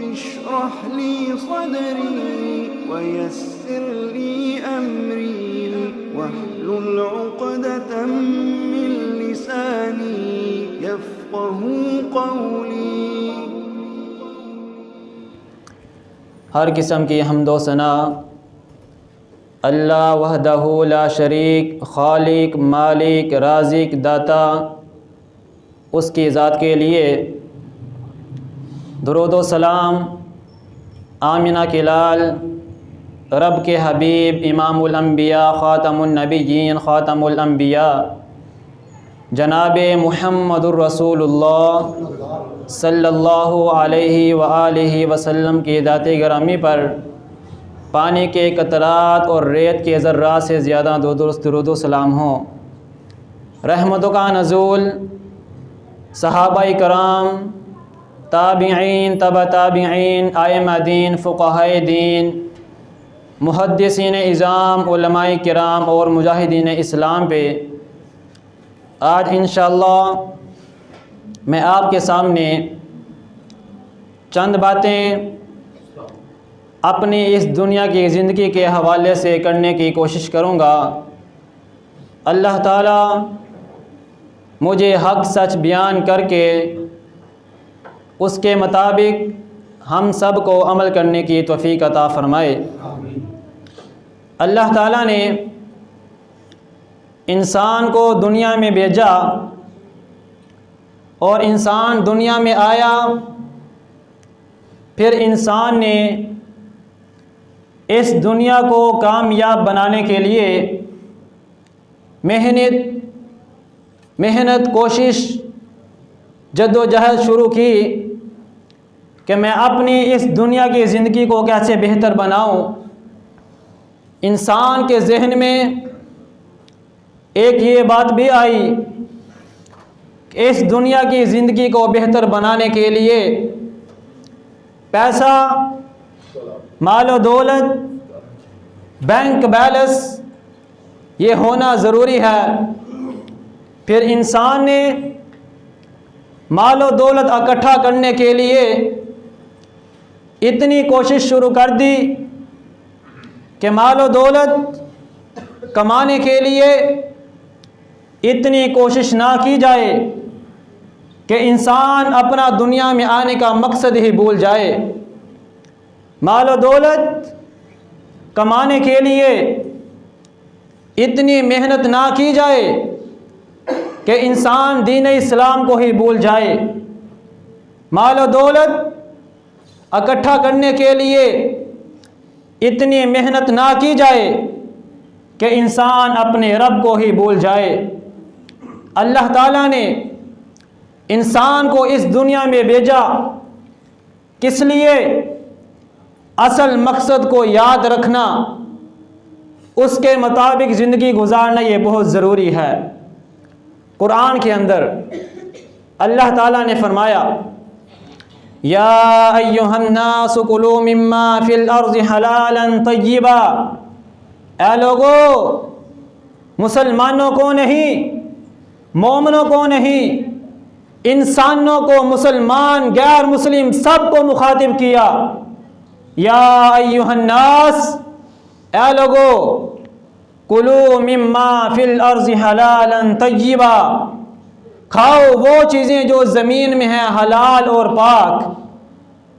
اشرح لي صدري ويسر لي أمري واحلل عقدة من لساني يفقهوا قولي۔ ہر قسم کی حمد و ثنا اللہ وحدہ لا شریک، خالق، مالک، رازق، داتا، اس کی ذات کے لیے درود و سلام آمنہ کے لال، رب کے حبیب، امام الانبیاء، خاتم النبیین، خاتم الانبیاء، جناب محمد الرسول اللہ صلی اللہ علیہ وآلہ وسلم کی ذات گرامی پر پانی کے قطرات اور ریت کے ذرات سے زیادہ درود و سلام ہوں۔ رحمتوں کا نزول صحابہ کرام، تابعین، تبع تابعین، ائمہ دین، فقہائے دین، محدثین اعظام، علماء کرام اور مجاہدین اسلام پہ آج انشاءاللہ میں آپ کے سامنے چند باتیں اپنی اس دنیا کی زندگی کے حوالے سے کرنے کی کوشش کروں گا۔ اللہ تعالیٰ مجھے حق سچ بیان کر کے اس کے مطابق ہم سب کو عمل کرنے کی توفیق عطا فرمائے۔ اللہ تعالیٰ نے انسان کو دنیا میں بھیجا اور انسان دنیا میں آیا، پھر انسان نے اس دنیا کو کامیاب بنانے کے لیے محنت، کوشش، جد و جہد شروع کی کہ میں اپنی اس دنیا کی زندگی کو کیسے بہتر بناؤں۔ انسان کے ذہن میں ایک یہ بات بھی آئی کہ اس دنیا کی زندگی کو بہتر بنانے کے لیے پیسہ، مال و دولت، بینک بیلنس یہ ہونا ضروری ہے۔ پھر انسان نے مال و دولت اکٹھا کرنے کے لیے اتنی کوشش شروع کر دی کہ مال و دولت کمانے کے لیے اتنی کوشش نہ کی جائے کہ انسان اپنا دنیا میں آنے کا مقصد ہی بھول جائے۔ مال و دولت کمانے کے لیے اتنی محنت نہ کی جائے کہ انسان دین اسلام کو ہی بھول جائے۔ مال و دولت اکٹھا کرنے کے لیے اتنی محنت نہ کی جائے کہ انسان اپنے رب کو ہی بھول جائے۔ اللہ تعالیٰ نے انسان کو اس دنیا میں بھیجا کس لیے؟ اصل مقصد کو یاد رکھنا، اس کے مطابق زندگی گزارنا یہ بہت ضروری ہے۔ قرآن کے اندر اللہ تعالیٰ نے فرمایا یا ایھا الناس کلوا مما فی الارض حلالا طیبا، اے لوگو، مسلمانوں کو نہیں، مومنوں کو نہیں، انسانوں کو، مسلمان غیر مسلم سب کو مخاطب کیا۔ یا ایھا الناس، اے لوگو، کلوا مما فی الارض حلالا طیبا، کھاؤ وہ چیزیں جو زمین میں ہیں حلال اور پاک۔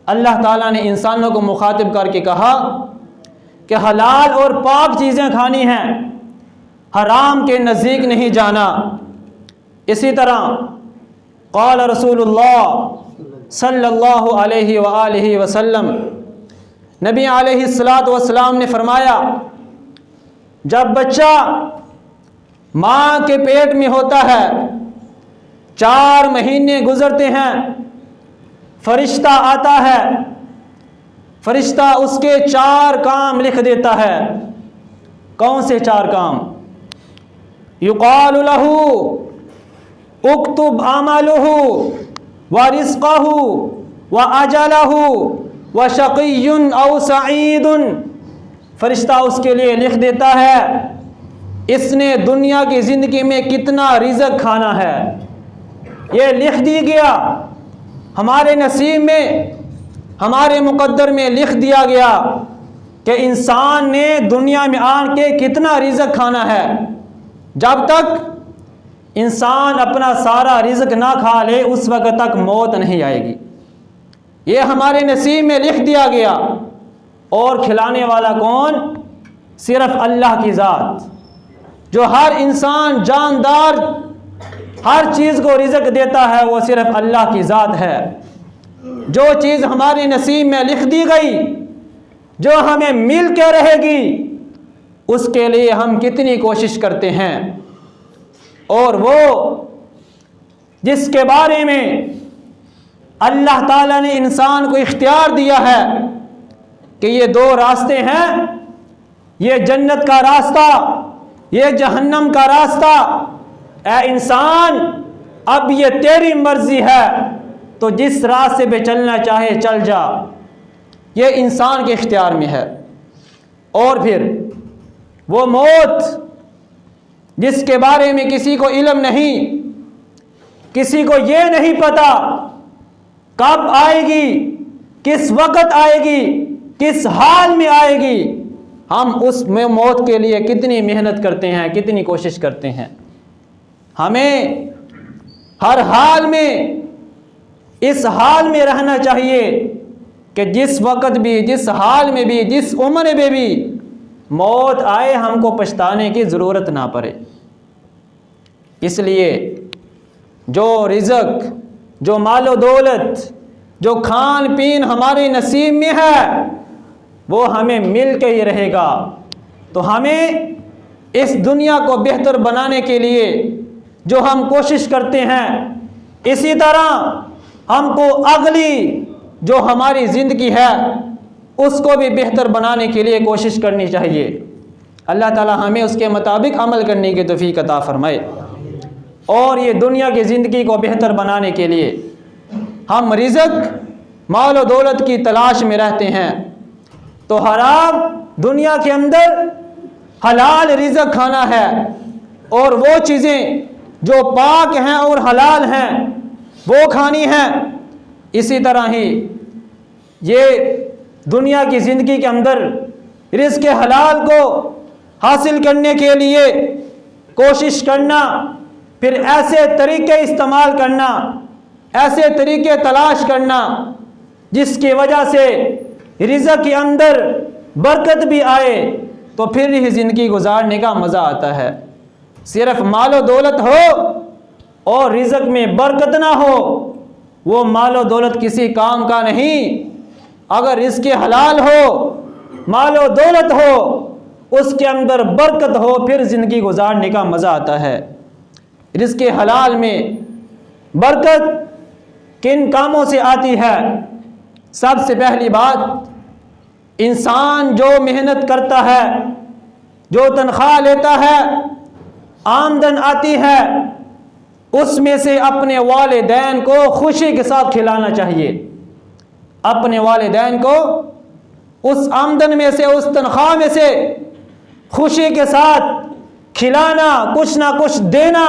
اللہ تعالیٰ نے انسانوں کو مخاطب کر کے کہا کہ حلال اور پاک چیزیں کھانی ہیں، حرام کے نزدیک نہیں جانا۔ اسی طرح قال رسول اللہ صلی اللہ علیہ وآلہ وسلم، نبی علیہ السلام نے فرمایا جب بچہ ماں کے پیٹ میں ہوتا ہے 4 مہینے گزرتے ہیں، فرشتہ آتا ہے، فرشتہ اس کے 4 کام لکھ دیتا ہے۔ کون سے 4 کام؟ یقال لہ اکتب عملہ ورزقہ واجلہ وشقی او سعید، فرشتہ اس کے لیے لکھ دیتا ہے اس نے دنیا کی زندگی میں کتنا رزق کھانا ہے، یہ لکھ دی گیا۔ ہمارے نصیب میں ہمارے مقدر میں لکھ دیا گیا کہ انسان نے دنیا میں آ کے کتنا رزق کھانا ہے. جب تک انسان اپنا سارا رزق نہ کھا لے اس وقت تک موت نہیں آئے گی. یہ ہمارے نصیب میں لکھ دیا گیا. اور کھلانے والا کون؟ صرف اللہ کی ذات، جو ہر انسان جاندار ہر چیز کو رزق دیتا ہے وہ صرف اللہ کی ذات ہے. جو چیز ہمارے نصیب میں لکھ دی گئی، جو ہمیں مل کے رہے گی، اس کے لیے ہم کتنی کوشش کرتے ہیں. اور وہ جس کے بارے میں اللہ تعالیٰ نے انسان کو اختیار دیا ہے کہ یہ دو راستے ہیں، یہ جنت کا راستہ، یہ جہنم کا راستہ، اے انسان اب یہ تیری مرضی ہے تو جس راستے پہ چلنا چاہے چل جا. یہ انسان کے اختیار میں ہے. اور پھر وہ موت جس کے بارے میں کسی کو علم نہیں، کسی کو یہ نہیں پتا کب آئے گی، کس وقت آئے گی، کس حال میں آئے گی. ہم اس میں موت کے لیے کتنی محنت کرتے ہیں، کتنی کوشش کرتے ہیں. ہمیں ہر حال میں اس حال میں رہنا چاہیے کہ جس وقت بھی، جس حال میں بھی، جس عمر میں بھی موت آئے ہم کو پچھتانے کی ضرورت نہ پڑے. اس لیے جو رزق، جو مال و دولت، جو کھان پین ہمارے نصیب میں ہے وہ ہمیں مل کے ہی رہے گا. تو ہمیں اس دنیا کو بہتر بنانے کے لیے جو ہم کوشش کرتے ہیں، اسی طرح ہم کو اگلی جو ہماری زندگی ہے اس کو بھی بہتر بنانے کے لیے کوشش کرنی چاہیے. اللہ تعالی ہمیں اس کے مطابق عمل کرنے کی توفیق عطا فرمائے. اور یہ دنیا کی زندگی کو بہتر بنانے کے لیے ہم رزق، مال و دولت کی تلاش میں رہتے ہیں، تو حرام دنیا کے اندر حلال رزق کھانا ہے، اور وہ چیزیں جو پاک ہیں اور حلال ہیں وہ کھانی ہیں. اسی طرح ہی یہ دنیا کی زندگی کے اندر رزق حلال کو حاصل کرنے کے لیے کوشش کرنا، پھر ایسے طریقے استعمال کرنا، ایسے طریقے تلاش کرنا جس کی وجہ سے رزق کے اندر برکت بھی آئے، تو پھر ہی زندگی گزارنے کا مزہ آتا ہے. صرف مال و دولت ہو اور رزق میں برکت نہ ہو، وہ مال و دولت کسی کام کا نہیں. اگر رزق حلال ہو، مال و دولت ہو، اس کے اندر برکت ہو، پھر زندگی گزارنے کا مزہ آتا ہے. رزق حلال میں برکت کن کاموں سے آتی ہے؟ سب سے پہلی بات، انسان جو محنت کرتا ہے، جو تنخواہ لیتا ہے، آمدن آتی ہے، اس میں سے اپنے والدین کو خوشی کے ساتھ کھلانا چاہیے. اپنے والدین کو اس آمدن میں سے، اس تنخواہ میں سے خوشی کے ساتھ کھلانا، کچھ نہ کچھ دینا.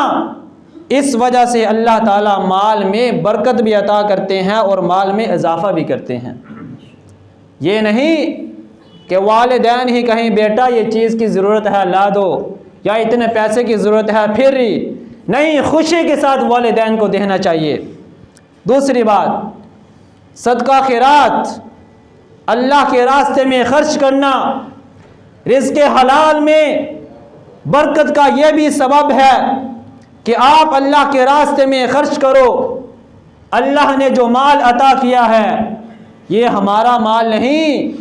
اس وجہ سے اللہ تعالیٰ مال میں برکت بھی عطا کرتے ہیں اور مال میں اضافہ بھی کرتے ہیں. یہ نہیں کہ والدین ہی کہیں بیٹا یہ چیز کی ضرورت ہے لا دو، یا اتنے پیسے کی ضرورت ہے پھر ہی نہیں، خوشی کے ساتھ والدین کو دینا چاہیے. دوسری بات، صدقہ خیرات، اللہ کے راستے میں خرچ کرنا. رزق حلال میں برکت کا یہ بھی سبب ہے کہ آپ اللہ کے راستے میں خرچ کرو. اللہ نے جو مال عطا کیا ہے یہ ہمارا مال نہیں،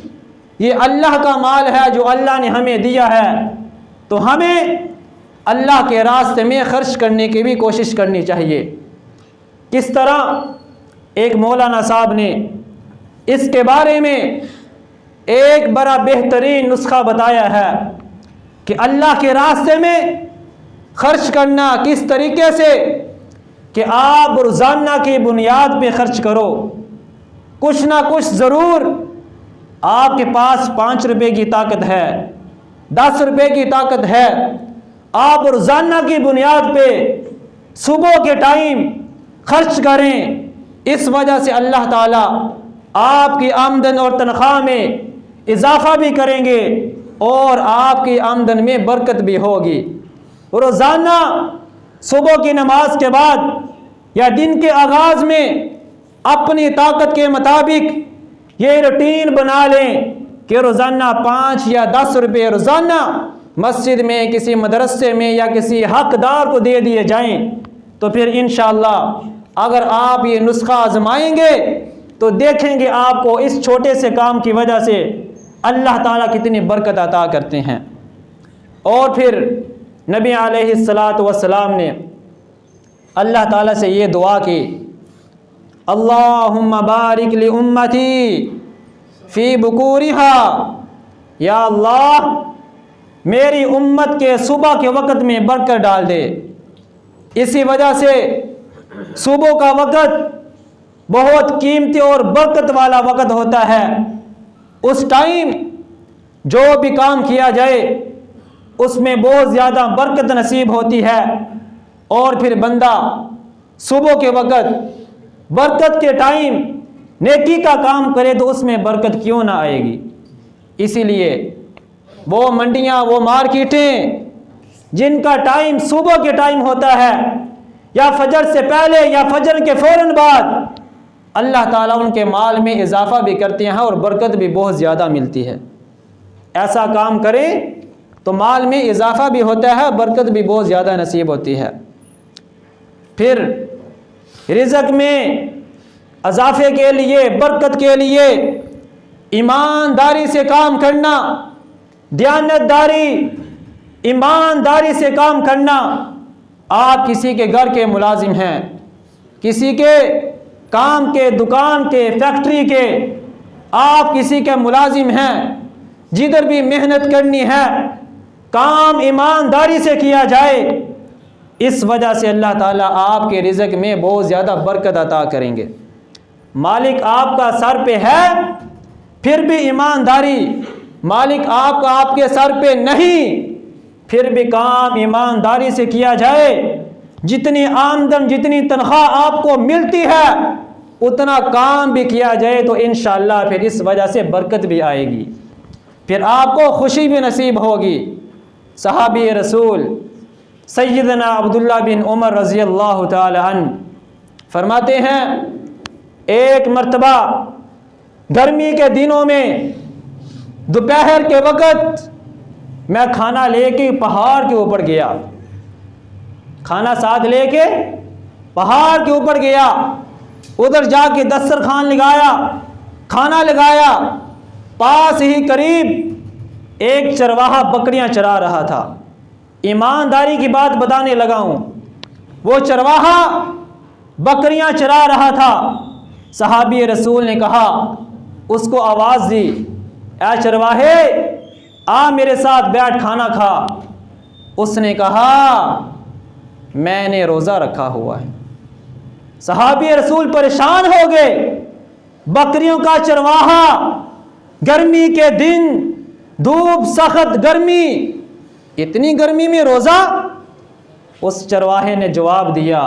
یہ اللہ کا مال ہے جو اللہ نے ہمیں دیا ہے. تو ہمیں اللہ کے راستے میں خرچ کرنے کی بھی کوشش کرنی چاہیے. کس طرح؟ ایک مولانا صاحب نے اس کے بارے میں ایک بڑا بہترین نسخہ بتایا ہے کہ اللہ کے راستے میں خرچ کرنا کس طریقے سے، کہ آپ روزانہ کی بنیاد پہ خرچ کرو. کچھ نہ کچھ ضرور، آپ کے پاس 5 روپے کی طاقت ہے، 10 روپے کی طاقت ہے، آپ روزانہ کی بنیاد پہ صبح کے ٹائم خرچ کریں. اس وجہ سے اللہ تعالیٰ آپ کی آمدن اور تنخواہ میں اضافہ بھی کریں گے اور آپ کی آمدن میں برکت بھی ہوگی۔ روزانہ صبح کی نماز کے بعد یا دن کے آغاز میں اپنی طاقت کے مطابق یہ روٹین بنا لیں کہ روزانہ 5 یا 10 روپے روزانہ مسجد میں، کسی مدرسے میں یا کسی حقدار کو دے دیے جائیں، تو پھر انشاءاللہ اگر آپ یہ نسخہ آزمائیں گے تو دیکھیں گے آپ کو اس چھوٹے سے کام کی وجہ سے اللہ تعالیٰ کتنی برکت عطا کرتے ہیں۔ اور پھر نبی علیہ السلام نے اللہ تعالیٰ سے یہ دعا کی، اللہم بارک لامتی فی بکورہا، یا اللہ میری امت کے صبح کے وقت میں برکت ڈال دے۔ اسی وجہ سے صبح کا وقت بہت قیمتی اور برکت والا وقت ہوتا ہے۔ اس ٹائم جو بھی کام کیا جائے اس میں بہت زیادہ برکت نصیب ہوتی ہے، اور پھر بندہ صبح کے وقت برکت کے ٹائم نیکی کا کام کرے تو اس میں برکت کیوں نہ آئے گی۔ اسی لیے وہ منڈیاں، وہ مارکیٹیں جن کا ٹائم صبح کے ٹائم ہوتا ہے یا فجر سے پہلے یا فجر کے فوراً بعد، اللہ تعالیٰ ان کے مال میں اضافہ بھی کرتے ہیں اور برکت بھی بہت زیادہ ملتی ہے۔ ایسا کام کریں تو مال میں اضافہ بھی ہوتا ہے، برکت بھی بہت زیادہ نصیب ہوتی ہے۔ پھر رزق میں اضافے کے لیے، برکت کے لیے ایمانداری سے کام کرنا، دیانتداری، ایمانداری سے کام کرنا۔ آپ کسی کے گھر کے ملازم ہیں، کسی کے کام کے، دکان کے، فیکٹری کے، آپ کسی کے ملازم ہیں، جدھر بھی محنت کرنی ہے کام ایمانداری سے کیا جائے، اس وجہ سے اللہ تعالیٰ آپ کے رزق میں بہت زیادہ برکت عطا کریں گے۔ مالک آپ کا سر پہ ہے پھر بھی ایمانداری، مالک آپ کا آپ کے سر پہ نہیں پھر بھی کام ایمانداری سے کیا جائے، جتنی آمدن، جتنی تنخواہ آپ کو ملتی ہے اتنا کام بھی کیا جائے تو انشاءاللہ پھر اس وجہ سے برکت بھی آئے گی، پھر آپ کو خوشی بھی نصیب ہوگی۔ صحابی رسول سیدنا عبداللہ بن عمر رضی اللہ تعالی عنہ فرماتے ہیں، ایک مرتبہ گرمی کے دنوں میں دوپہر کے وقت میں کھانا لے کے پہاڑ کے اوپر گیا، کھانا ساتھ لے کے پہاڑ کے اوپر گیا، ادھر جا کے دسترخوان لگایا، کھانا لگایا، پاس ہی قریب ایک چرواہا بکریاں چرا رہا تھا۔ ایمانداری کی بات بتانے لگا ہوں، وہ چرواہا بکریاں چرا رہا تھا۔ صحابی رسول نے کہا، اس کو آواز دی، اے چرواہے آ میرے ساتھ بیٹھ کھانا کھا۔ اس نے کہا میں نے روزہ رکھا ہوا ہے۔ صحابی رسول پریشان ہو گئے، بکریوں کا چرواہا، گرمی کے دن، دھوپ، سخت گرمی، اتنی گرمی میں روزہ؟ اس چرواہے نے جواب دیا،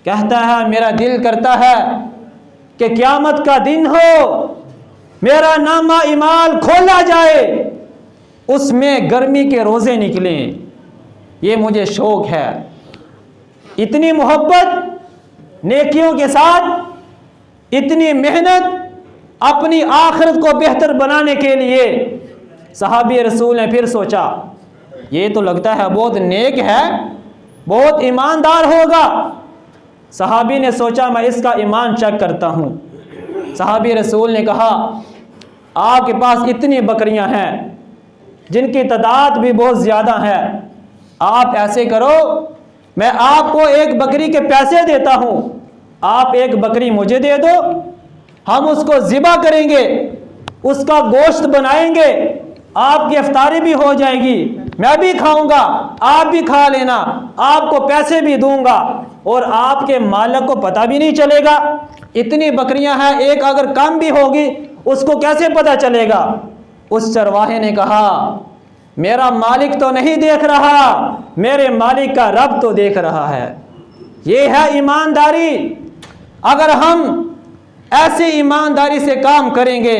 کہتا ہے میرا دل کرتا ہے کہ قیامت کا دن ہو، میرا نامہ اعمال کھولا جائے، اس میں گرمی کے روزے نکلیں، یہ مجھے شوق ہے۔ اتنی محبت نیکیوں کے ساتھ، اتنی محنت اپنی آخرت کو بہتر بنانے کے لیے۔ صحابی رسول نے پھر سوچا یہ تو لگتا ہے بہت نیک ہے، بہت ایماندار ہوگا۔ صحابی نے سوچا میں اس کا ایمان چیک کرتا ہوں۔ صحابی رسول نے کہا آپ کے پاس اتنی بکریاں ہیں جن کی تعداد بھی بہت زیادہ ہے، آپ ایسے کرو میں آپ کو ایک بکری کے پیسے دیتا ہوں، آپ ایک بکری مجھے دے دو، ہم اس کو ذبح کریں گے، اس کا گوشت بنائیں گے، آپ کی افطاری بھی ہو جائے گی، میں بھی کھاؤں گا، آپ بھی کھا لینا، آپ کو پیسے بھی دوں گا اور آپ کے مالک کو پتہ بھی نہیں چلے گا۔ اتنی بکریاں ہیں، ایک اگر کم بھی ہوگی اس کو کیسے پتہ چلے گا؟ اس چرواہے نے کہا میرا مالک تو نہیں دیکھ رہا، میرے مالک کا رب تو دیکھ رہا ہے۔ یہ ہے ایمانداری۔ اگر ہم ایسے ایمانداری سے کام کریں گے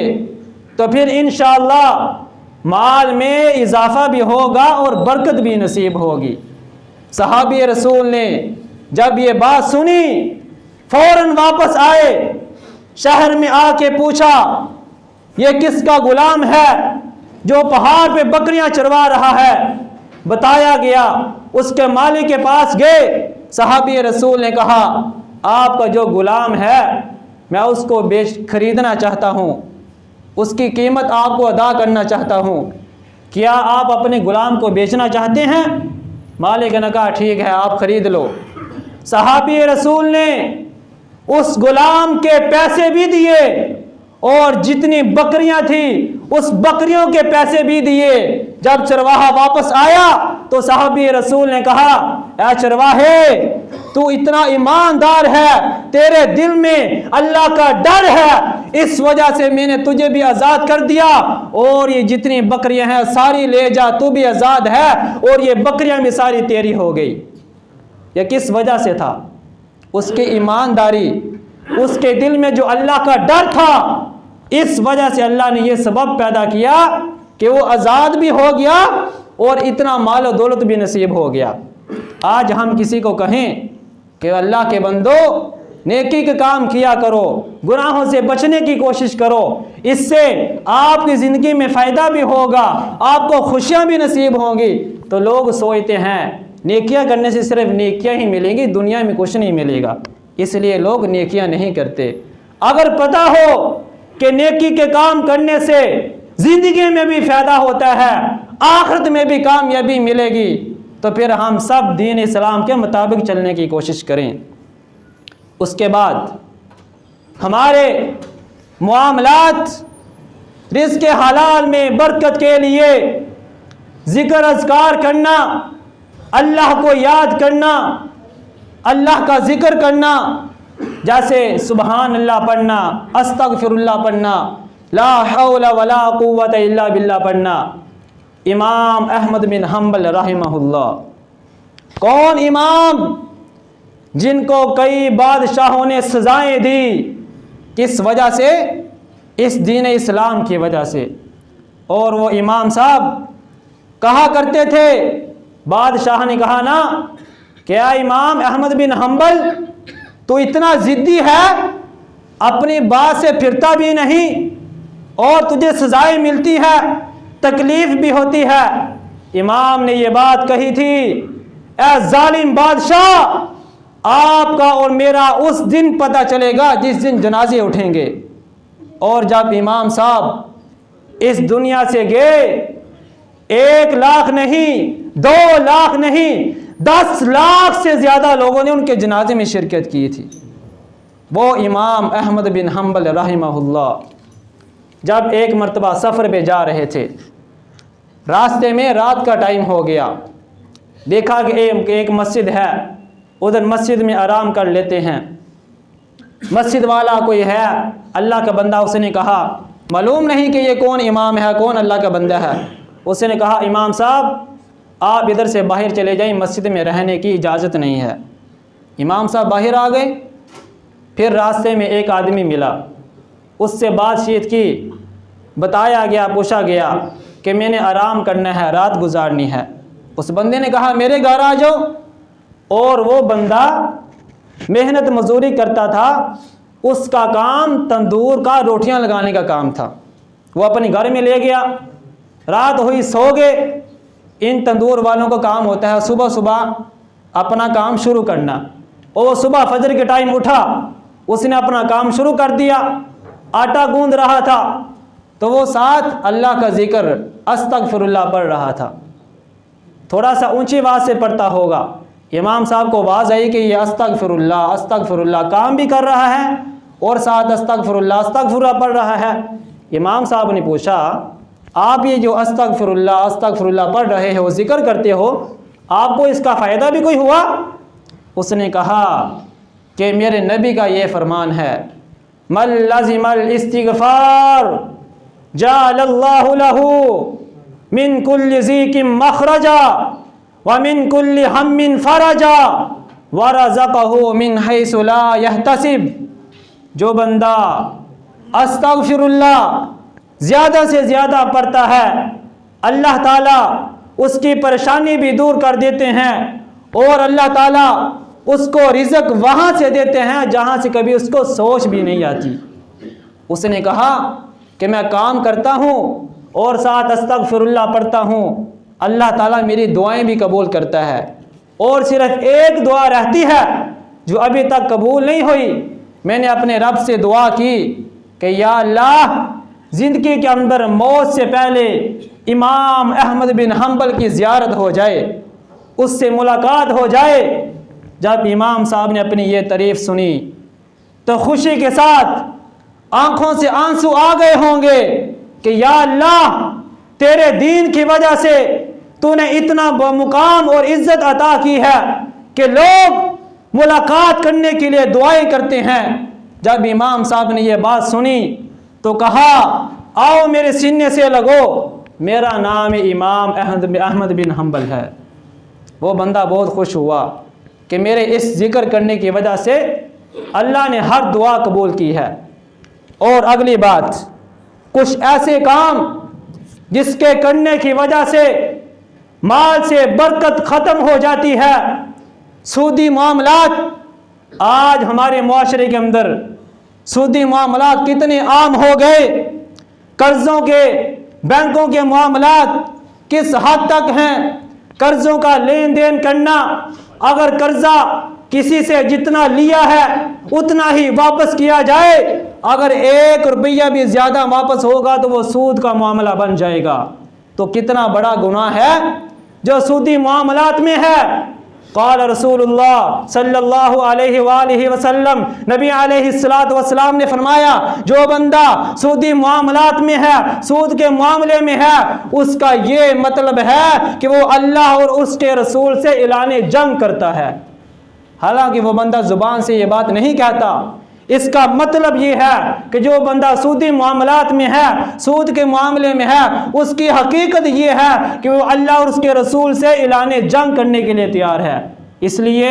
تو پھر انشاءاللہ مال میں اضافہ بھی ہوگا اور برکت بھی نصیب ہوگی۔ صحابی رسول نے جب یہ بات سنی فوراً واپس آئے، شہر میں آ کے پوچھا یہ کس کا غلام ہے جو پہاڑ پہ بکریاں چروا رہا ہے؟ بتایا گیا، اس کے مالک کے پاس گئے، صحابی رسول نے کہا آپ کا جو غلام ہے میں اس کو خریدنا چاہتا ہوں، اس کی قیمت آپ کو ادا کرنا چاہتا ہوں، کیا آپ اپنے غلام کو بیچنا چاہتے ہیں؟ مالک نے کہا ٹھیک ہے آپ خرید لو۔ صحابی رسول نے اس غلام کے پیسے بھی دیے اور جتنی بکریاں تھیں اس بکریوں کے پیسے بھی دیے۔ جب چرواہا واپس آیا تو صحابی رسول نے کہا اے چرواہے تو اتنا ایماندار ہے، تیرے دل میں اللہ کا ڈر ہے، اس وجہ سے میں نے تجھے بھی آزاد کر دیا، اور یہ جتنی بکریاں ہیں ساری لے جا، تو بھی آزاد ہے اور یہ بکریاں بھی ساری تیری ہو گئی۔ یہ کس وجہ سے تھا؟ اس کی ایمانداری، اس کے دل میں جو اللہ کا ڈر تھا، اس وجہ سے اللہ نے یہ سبب پیدا کیا کہ وہ آزاد بھی ہو گیا اور اتنا مال و دولت بھی نصیب ہو گیا۔ آج ہم کسی کو کہیں کہ اللہ کے بندو نیکی کے کام کیا کرو، گناہوں سے بچنے کی کوشش کرو، اس سے آپ کی زندگی میں فائدہ بھی ہوگا، آپ کو خوشیاں بھی نصیب ہوں گی، تو لوگ سوچتے ہیں نیکیاں کرنے سے صرف نیکیاں ہی ملیں گی، دنیا میں کچھ نہیں ملے گا، اس لیے لوگ نیکیاں نہیں کرتے۔ اگر پتہ ہو کہ نیکی کے کام کرنے سے زندگی میں بھی فائدہ ہوتا ہے، آخرت میں بھی کامیابی ملے گی، تو پھر ہم سب دین اسلام کے مطابق چلنے کی کوشش کریں۔ اس کے بعد ہمارے معاملات رزق حلال میں برکت کے لیے ذکر اذکار کرنا، اللہ کو یاد کرنا، اللہ کا ذکر کرنا، جیسے سبحان اللہ پڑھنا، استغفر اللہ پڑھنا، لا حول ولا قوت الا باللہ پڑھنا۔ امام احمد بن حنبل رحمہ اللہ، کون امام جن کو کئی بادشاہوں نے سزائیں دی، کس وجہ سے؟ اس دین اسلام کی وجہ سے۔ اور وہ امام صاحب کہا کرتے تھے، بادشاہ نے کہا نا کہ اے امام احمد بن حنبل تو اتنا ضدی ہے، اپنی بات سے پھرتا بھی نہیں اور تجھے سزائیں ملتی ہے، تکلیف بھی ہوتی ہے۔ امام نے یہ بات کہی تھی، اے ظالم بادشاہ، آپ کا اور میرا اس دن پتہ چلے گا جس دن جنازے اٹھیں گے۔ اور جب امام صاحب اس دنیا سے گئے، 1 لاکھ نہیں، 2 لاکھ نہیں، 10 لاکھ سے زیادہ لوگوں نے ان کے جنازے میں شرکت کی تھی۔ وہ امام احمد بن حنبل رحمہ اللہ جب ایک مرتبہ سفر پہ جا رہے تھے، راستے میں رات کا ٹائم ہو گیا، دیکھا کہ ایک مسجد ہے، ادھر مسجد میں آرام کر لیتے ہیں۔ مسجد والا کوئی ہے، اللہ کا بندہ، اس نے کہا معلوم نہیں کہ یہ کون امام ہے، کون اللہ کا بندہ ہے۔ اس نے کہا امام صاحب آپ ادھر سے باہر چلے جائیں، مسجد میں رہنے کی اجازت نہیں ہے۔ امام صاحب باہر آ گئے، پھر راستے میں ایک آدمی ملا، اس سے بات چیت کی، بتایا گیا، پوچھا گیا کہ میں نے آرام کرنا ہے، رات گزارنی ہے۔ اس بندے نے کہا میرے گھر آ جاؤ، اور وہ بندہ محنت مزدوری کرتا تھا، اس کا کام تندور کا روٹیاں لگانے کا کام تھا، وہ اپنے گھر میں لے گیا، رات ہوئی سو گئے۔ ان تندور والوں کا کام ہوتا ہے صبح صبح اپنا کام شروع کرنا، اور وہ صبح فجر کے ٹائم اٹھا، اس نے اپنا کام شروع کر دیا، آٹا گوندھ رہا تھا تو وہ ساتھ اللہ کا ذکر استغفر اللہ پڑھ رہا تھا، تھوڑا سا اونچی آواز سے پڑھتا ہوگا۔ امام صاحب کو آواز آئی کہ یہ استغفر اللہ کام بھی کر رہا ہے اور ساتھ استغفر اللہ پڑھ رہا ہے۔ امام صاحب نے پوچھا آپ یہ جو استغفر اللہ پڑھ رہے ہو، ذکر کرتے ہو، آپ کو اس کا فائدہ بھی کوئی ہوا؟ اس نے کہا کہ میرے نبی کا یہ فرمان ہے، من لزم الاستغفار جعل اللہ لہ من کل ضیق مخرجا ومن کل ہم فرجا ورزقہ من حیث لا یحتسب۔ جو بندہ استغفراللہ زیادہ سے زیادہ پڑھتا ہے اللہ تعالیٰ اس کی پریشانی بھی دور کر دیتے ہیں اور اللہ تعالیٰ اس کو رزق وہاں سے دیتے ہیں جہاں سے کبھی اس کو سوچ بھی نہیں آتی۔ اس نے کہا کہ میں کام کرتا ہوں اور ساتھ استغفراللہ پڑھتا ہوں، اللہ تعالیٰ میری دعائیں بھی قبول کرتا ہے، اور صرف ایک دعا رہتی ہے جو ابھی تک قبول نہیں ہوئی۔ میں نے اپنے رب سے دعا کی کہ یا اللہ زندگی کے اندر موت سے پہلے امام احمد بن حنبل کی زیارت ہو جائے، اس سے ملاقات ہو جائے۔ جب امام صاحب نے اپنی یہ تعریف سنی تو خوشی کے ساتھ آنکھوں سے آنسو آ گئے ہوں گے کہ یا اللہ تیرے دین کی وجہ سے تو نے اتنا مقام اور عزت عطا کی ہے کہ لوگ ملاقات کرنے کے لیے دعائیں کرتے ہیں۔ جب امام صاحب نے یہ بات سنی تو کہا آؤ میرے سینے سے لگو، میرا نام امام احمد بن حنبل ہے۔ وہ بندہ بہت خوش ہوا کہ میرے اس ذکر کرنے کی وجہ سے اللہ نے ہر دعا قبول کی ہے۔ اور اگلی بات، کچھ ایسے کام جس کے کرنے کی وجہ سے مال سے برکت ختم ہو جاتی ہے، سودی معاملات۔ آج ہمارے معاشرے کے اندر سودی معاملات کتنے عام ہو گئے، قرضوں کے بینکوں کے معاملات کس حد تک ہیں، قرضوں کا لین دین کرنا، اگر قرضہ کسی سے جتنا لیا ہے اتنا ہی واپس کیا جائے، اگر 1 روپیہ بھی زیادہ واپس ہوگا تو وہ سود کا معاملہ بن جائے گا۔ تو کتنا بڑا گناہ ہے جو سودی معاملات میں ہے۔ قال رسول اللہ صلی اللہ علیہ وآلہ وسلم، نبی علیہ السلام نے فرمایا جو بندہ سودی معاملات میں ہے، سود کے معاملے میں ہے، اس کا یہ مطلب ہے کہ وہ اللہ اور اس کے رسول سے اعلان جنگ کرتا ہے۔ حالانکہ وہ بندہ زبان سے یہ بات نہیں کہتا، اس کا مطلب یہ ہے کہ جو بندہ سودی معاملات میں ہے، سود کے معاملے میں ہے، اس کی حقیقت یہ ہے کہ وہ اللہ اور اس کے رسول سے اعلان جنگ کرنے کے لیے تیار ہے۔ اس لیے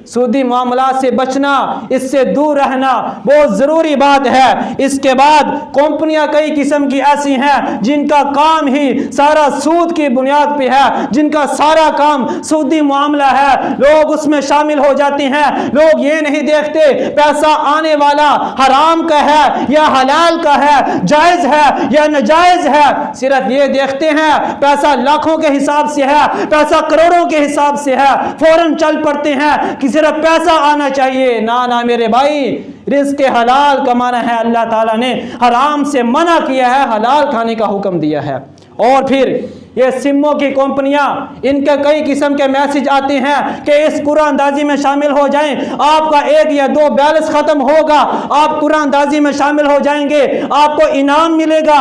سودی معاملات سے بچنا، اس سے دور رہنا بہت ضروری بات ہے۔ اس کے بعد کمپنیاں کئی قسم کی ایسی ہیں جن کا کام ہی سارا سود کی بنیاد پہ ہے، جن کا سارا کام سودی معاملہ ہے، لوگ اس میں شامل ہو جاتے ہیں۔ لوگ یہ نہیں دیکھتے پیسہ آنے والا حرام کا ہے یا حلال کا ہے، جائز ہے یا ناجائز ہے، صرف یہ دیکھتے ہیں پیسہ لاکھوں کے حساب سے ہے، پیسہ کروڑوں کے حساب سے ہے، فوراً چل پڑتے ہیں کہ صرف پیسہ آنا چاہیے۔ نہ میرے بھائی، رزق حلال کمانا ہے، اللہ تعالیٰ نے حرام سے منع کیا ہے، حلال کھانے کا حکم دیا ہے۔ اور پھر یہ سموں کی کمپنیاں، ان کے کئی قسم کے میسج آتے ہیں کہ اس قرآن اندازی میں شامل ہو جائیں، آپ کا 1 یا 2 بیلنس ختم ہوگا، آپ قرآن اندازی میں شامل ہو جائیں گے، آپ کو انعام ملے گا۔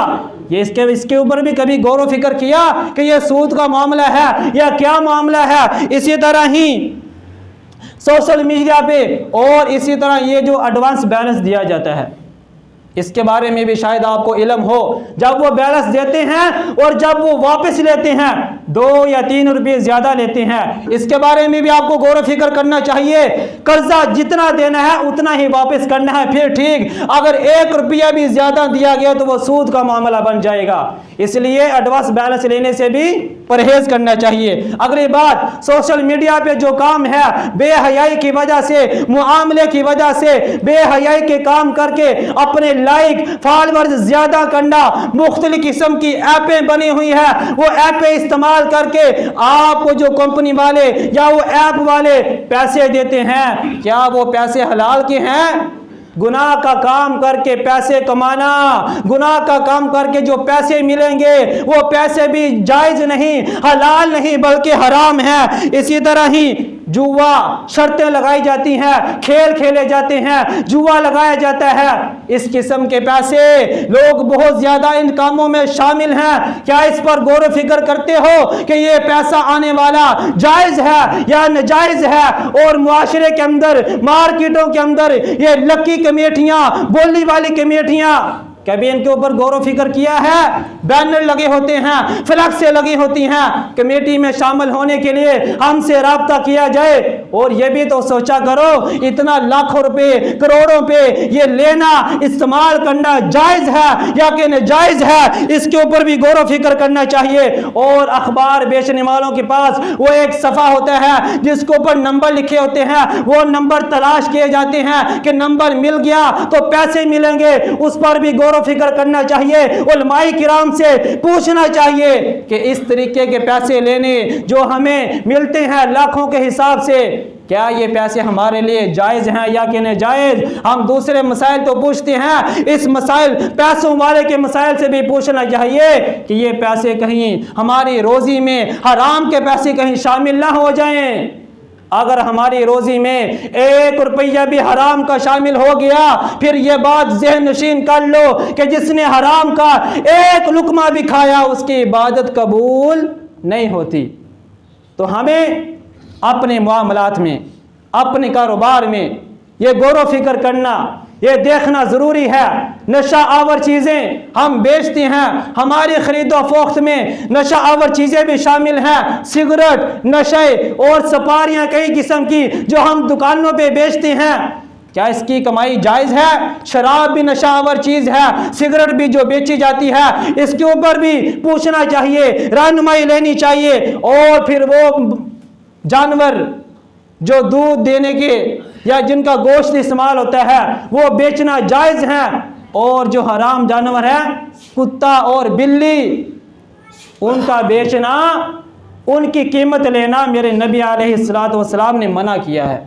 یہ اس کے اوپر بھی کبھی غور و فکر کیا کہ یہ سود کا معاملہ ہے یا کیا معاملہ ہے؟ اسی طرح ہی سوشل میڈیا پہ اور اسی طرح یہ جو ایڈوانس بیلنس دیا جاتا ہے، اس کے بارے میں بھی شاید آپ کو علم ہو۔ جب وہ بیلنس دیتے ہیں اور جب وہ واپس لیتے ہیں 2 یا 3 روپے زیادہ لیتے ہیں، اس کے بارے میں بھی آپ کو غور و فکر کرنا چاہیے۔ قرضہ جتنا دینا ہے اتنا ہی واپس کرنا ہے، پھر ٹھیک، اگر 1 روپیہ بھی زیادہ دیا گیا تو وہ سود کا معاملہ بن جائے گا۔ اس لیے ایڈوانس بیلنس لینے سے بھی پرہیز کرنا چاہیے۔ اگلی بات، سوشل میڈیا پہ جو کام ہے، بے حیائی کی وجہ سے، معاملے کی وجہ سے بے حیائی کے کام کر کے اپنے لائک فالورز زیادہ کرنا، مختلف قسم کی ایپیں بنی ہوئی ہیں، وہ ایپیں استعمال کر کے آپ کو جو کمپنی والے یا وہ ایپ والے پیسے دیتے ہیں، کیا وہ پیسے حلال کے ہیں؟ گناہ کا کام کر کے پیسے کمانا، گناہ کا کام کر کے جو پیسے ملیں گے وہ پیسے بھی جائز نہیں، حلال نہیں بلکہ حرام ہے۔ اسی طرح ہی جوا، شرطیں لگائی جاتی ہیں، کھیل کھیلے جاتے ہیں، جوا لگایا جاتا ہے، اس قسم کے پیسے لوگ بہت زیادہ ان کاموں میں شامل ہیں۔ کیا اس پر غور و فکر کرتے ہو کہ یہ پیسہ آنے والا جائز ہے یا ناجائز ہے؟ اور معاشرے کے اندر، مارکیٹوں کے اندر یہ لکی کمیٹیاں، بولی والی کمیٹیاں، کبھی ان کے اوپر غور و فکر کیا ہے؟ بینر لگے ہوتے ہیں، فلیکسیں لگی ہوتی ہیں، کمیٹی میں شامل ہونے کے لیے ہم سے رابطہ کیا جائے، اور یہ بھی تو سوچا کرو اتنا لاکھوں روپے کروڑوں پہ یہ لینا استعمال کرنا جائز ہے یا کہ ناجائز ہے، اس کے اوپر بھی غور و فکر کرنا چاہیے۔ اور اخبار بیچنے والوں کے پاس وہ ایک صفحہ ہوتا ہے جس کے اوپر نمبر لکھے ہوتے ہیں، وہ نمبر تلاش کیے جاتے ہیں کہ نمبر مل گیا تو پیسے ملیں گے، اس پر بھی غور و فکر کرنا چاہیے۔ علماء کرام سے پوچھنا چاہیے کہ اس طریقے کے پیسے لینے جو ہمیں ملتے ہیں لاکھوں کے حساب سے، کیا یہ پیسے ہمارے لیے جائز ہیں یا کہ ناجائز؟ ہم دوسرے مسائل تو پوچھتے ہیں، اس مسائل پیسوں والے کے مسائل سے بھی پوچھنا چاہیے کہ یہ پیسے کہیں ہماری روزی میں حرام کے پیسے کہیں شامل نہ ہو جائیں۔ اگر ہماری روزی میں 1 روپیہ بھی حرام کا شامل ہو گیا، پھر یہ بات ذہن نشین کر لو کہ جس نے حرام کا 1 لقمہ بھی کھایا اس کی عبادت قبول نہیں ہوتی۔ تو ہمیں اپنے معاملات میں، اپنے کاروبار میں یہ غور و فکر کرنا، یہ دیکھنا ضروری ہے۔ نشہ آور چیزیں ہم بیچتے ہیں، ہماری خرید و فروخت میں نشہ آور چیزیں بھی شامل ہیں، سگریٹ، نشے اور سپاریاں کئی قسم کی جو ہم دکانوں پہ بیچتے ہیں، کیا اس کی کمائی جائز ہے؟ شراب بھی نشہ آور چیز ہے، سگریٹ بھی جو بیچی جاتی ہے، اس کے اوپر بھی پوچھنا چاہیے، رہنمائی لینی چاہیے۔ اور پھر وہ جانور جو دودھ دینے کے یا جن کا گوشت استعمال ہوتا ہے وہ بیچنا جائز ہے، اور جو حرام جانور ہے کتا اور بلی ان کا بیچنا، ان کی قیمت لینا میرے نبی علیہ الصلوۃ والسلام نے منع کیا ہے۔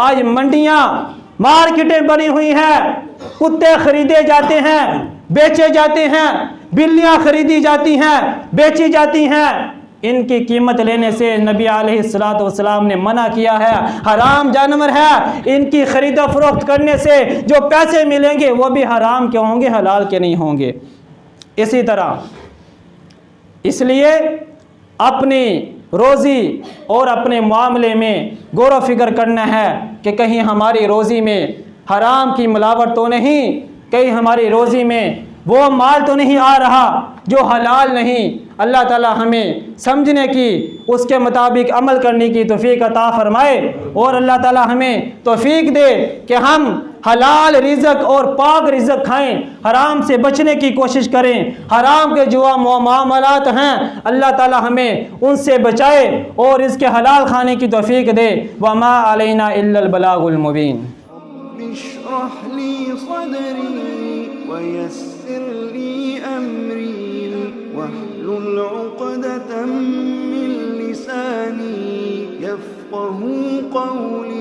آج منڈیاں مارکیٹیں بنی ہوئی ہیں، کتے خریدے جاتے ہیں بیچے جاتے ہیں، بلیاں خریدی جاتی ہیں بیچی جاتی ہیں، ان کی قیمت لینے سے نبی علیہ الصلوۃ والسلام نے منع کیا ہے، حرام جانور ہے، ان کی خرید و فروخت کرنے سے جو پیسے ملیں گے وہ بھی حرام کے ہوں گے، حلال کے نہیں ہوں گے۔ اسی طرح اس لیے اپنی روزی اور اپنے معاملے میں غور و فکر کرنا ہے کہ کہیں ہماری روزی میں حرام کی ملاوٹ تو نہیں، کہیں ہماری روزی میں وہ مال تو نہیں آ رہا جو حلال نہیں۔ اللہ تعالی ہمیں سمجھنے کی، اس کے مطابق عمل کرنے کی توفیق عطا فرمائے، اور اللہ تعالی ہمیں توفیق دے کہ ہم حلال رزق اور پاک رزق کھائیں، حرام سے بچنے کی کوشش کریں۔ حرام کے جو معاملات ہیں اللہ تعالی ہمیں ان سے بچائے اور اس کے حلال کھانے کی توفیق دے۔ وما علینا الا البلاغ المبین۔ اشرح لي صدري ويسر لي أمري واحلل عقدة من لساني يفقه قولي